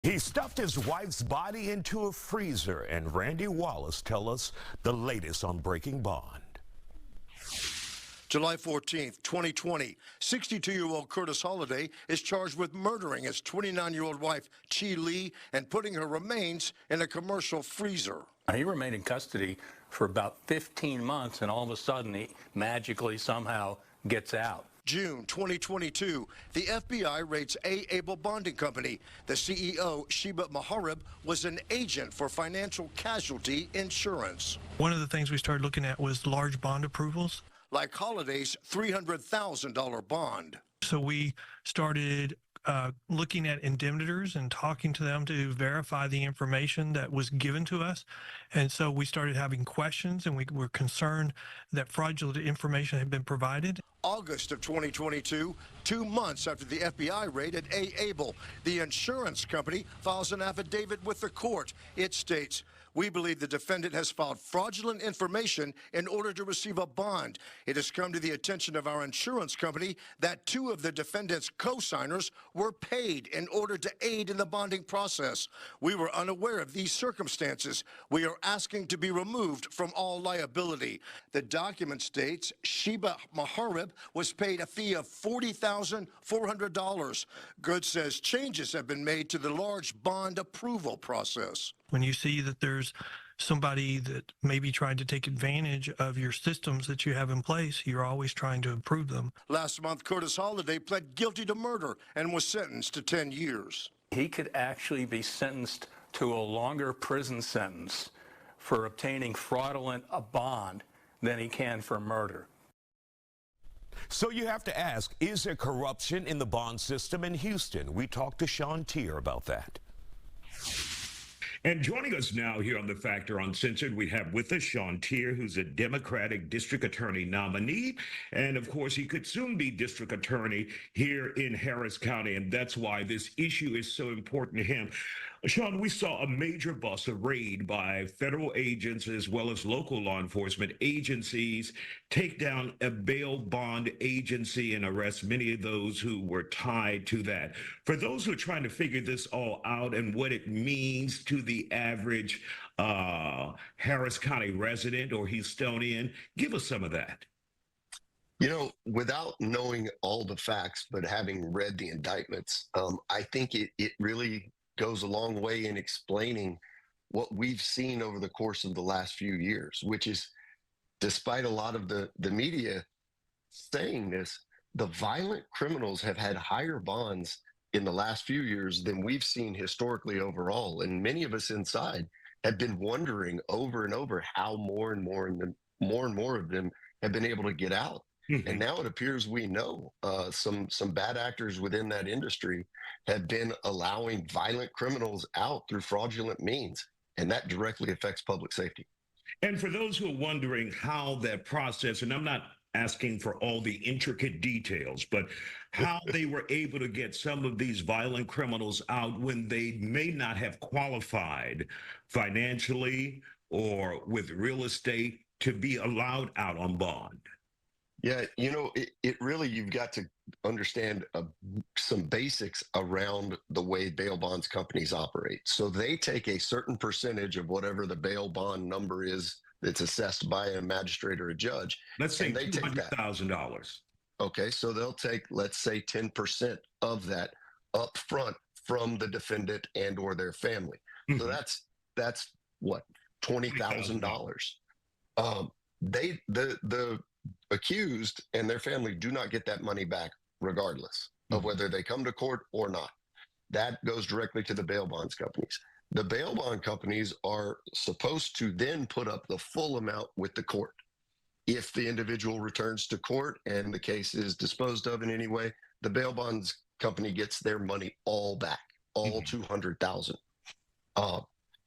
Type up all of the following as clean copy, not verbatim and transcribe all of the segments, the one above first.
He stuffed his wife's body into a freezer, and Randy Wallace tells us the latest on Breaking Bond. July 14th, 2020, 62-year-old Curtis Holliday is charged with murdering his 29-year-old wife, Chi Lee, and putting her remains in a commercial freezer. He remained in custody for about 15 months, and all of a sudden, he magically somehow gets out. June 2022, the FBI raids A. Abel Bonding Company. The CEO, Sheba Maharib, was an agent for financial casualty insurance. One of the things we started looking at was large bond approvals. Like Holliday's $300,000 bond. So we started looking at indemnitors and talking to them to verify the information that was given to us. And so we started having questions, and we were concerned that fraudulent information had been provided. August of 2022, 2 months after the FBI raid at A. Abel, the insurance company files an affidavit with the court. It states, "We believe the defendant has filed fraudulent information in order to receive a bond. It has come to the attention of our insurance company that 2 of the defendant's co-signers were paid in order to aid in the bonding process. We were unaware of these circumstances. We are asking to be removed from all liability." The document states Sheba Maharib was paid a fee of $40,400. Good says changes have been made to the large bond approval process. When you see that there's somebody that may be trying to take advantage of your systems that you have in place, you're always trying to improve them. Last month, Curtis Holliday pled guilty to murder and was sentenced to 10 years. He could actually be sentenced to a longer prison sentence for obtaining fraudulent a bond than he can for murder. So you have to ask, is there corruption in the bond system in Houston? We talked to Sean Tier about that. And joining us now here on The Factor Uncensored, we have with us Sean Tier, who's a Democratic District Attorney nominee. And of course, he could soon be District Attorney here in Harris County. And that's why this issue is so important to him. Sean, we saw a major bust, a raid by federal agents as well as local law enforcement agencies take down a bail bond agency and arrest many of those who were tied to that. For those who are trying to figure this all out and what it means to the average Harris County resident or Houstonian, give us some of that. You know, without knowing all the facts, but having read the indictments, I think it really goes a long way in explaining what we've seen over the course of the last few years, which is, despite a lot of the media saying this, the violent criminals have had higher bonds in the last few years than we've seen historically overall. And many of us inside have been wondering over and over how more and more of them have been able to get out. And now it appears we know some bad actors within that industry have been allowing violent criminals out through fraudulent means, and that directly affects public safety. And for those who are wondering how that process, and I'm not asking for all the intricate details, but how they were able to get some of these violent criminals out when they may not have qualified financially or with real estate to be allowed out on bond. Yeah, you know, it really, you've got to understand some basics around the way bail bonds companies operate. So they take a certain percentage of whatever the bail bond number is that's assessed by a magistrate or a judge. Let's say $200,000. Okay, so they'll take, let's say, 10% of that up front from the defendant and or their family. So that's what, $20,000. The accused and their family do not get that money back regardless of whether they come to court or not. That goes directly to the bail bonds companies. The bail bond companies are supposed to then put up the full amount with the court. If the individual returns to court and the case is disposed of in any way, the bail bonds company gets their money all back, all $200,000.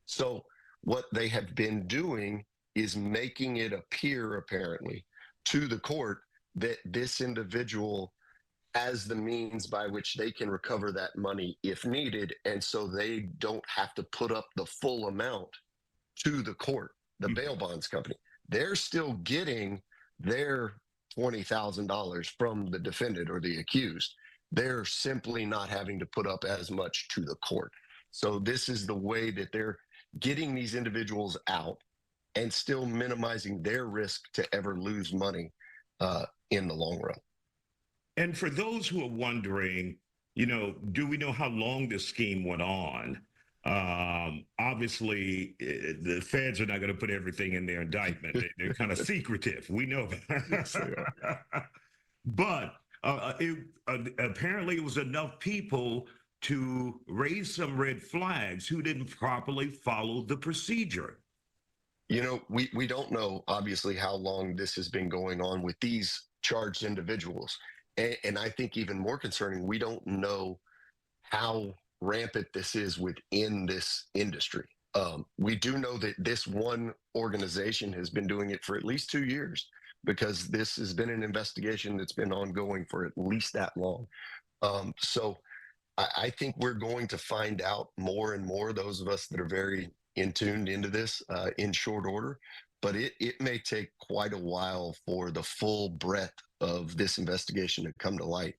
So what they have been doing is making it appear, apparently, to the court that this individual has the means by which they can recover that money if needed, and so they don't have to put up the full amount to the court, the bail bonds company. They're still getting their $20,000 from the defendant or the accused. They're simply not having to put up as much to the court. So this is the way that they're getting these individuals out and still minimizing their risk to ever lose money in the long run. And for those who are wondering, you know, do we know how long this scheme went on? Obviously, the feds are not going to put everything in their indictment. They're kind of secretive. We know that. Yes, they are. But apparently it was enough people to raise some red flags who didn't properly follow the procedure. You know, we don't know, obviously, how long this has been going on with these charged individuals. And I think even more concerning, we don't know how rampant this is within this industry. We do know that this one organization has been doing it for at least 2 years, because this has been an investigation that's been ongoing for at least that long. So I think we're going to find out more and more, those of us that are very tuned into this, in short order. But it may take quite a while for the full breadth of this investigation to come to light.